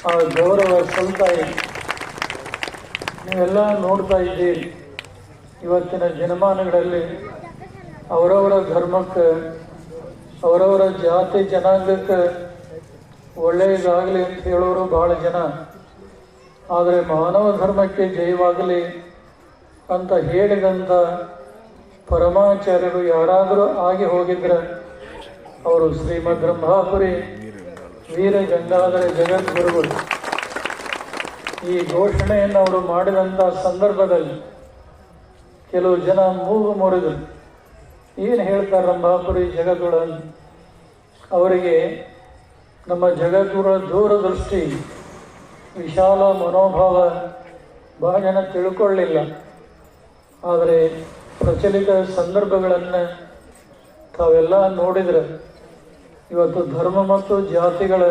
ಆ ಗೌರವ ಸಲ್ತಾ ಇದೆ. ನೀವೆಲ್ಲ ನೋಡ್ತಾ ಇದ್ದೀರಿ, ಇವತ್ತಿನ ದಿನಮಾನಗಳಲ್ಲಿ ಅವರವರ ಧರ್ಮಕ್ಕೆ, ಅವರವರ ಜಾತಿ ಜನಾಂಗಕ್ಕೆ ಒಳ್ಳೆಯದಾಗಲಿ ಅಂತ ಹೇಳೋರು ಬಹಳ ಜನ. ಆದರೆ ಮಾನವ ಧರ್ಮಕ್ಕೆ ಜಯವಾಗಲಿ ಅಂತ ಹೇಳಿದಂಥ ಪರಮಾಚಾರ್ಯರು ಯಾರಾದರೂ ಆಗಿ ಹೋಗಿದ್ರೆ ಅವರು ಶ್ರೀಮದ್ ರಂಭಾಪುರಿ ವೀರ ಗಂಗಾಧರ ಜಗದ್ಗುರುಗಳು. ಈ ಘೋಷಣೆಯನ್ನು ಅವರು ಮಾಡಿದಂಥ ಸಂದರ್ಭದಲ್ಲಿ ಕೆಲವು ಜನ ಮೂಗು ಮುರಿದರು. ಏನು ಹೇಳ್ತಾರೆ ರಂಭಾಪುರಿ ಜಗದ್ಗುರು? ಅವರಿಗೆ ನಮ್ಮ ಜಗದ್ಗುರ ದೂರದೃಷ್ಟಿ, ವಿಶಾಲ ಮನೋಭಾವ ಬಹಳ ಜನ ತಿಳ್ಕೊಳ್ಳಿಲ್ಲ. ಆದರೆ ಪ್ರಚಲಿತ ಸಂದರ್ಭಗಳನ್ನು ತಾವೆಲ್ಲ ನೋಡಿದರೆ ಇವತ್ತು ಧರ್ಮ ಮತ್ತು ಜಾತಿಗಳ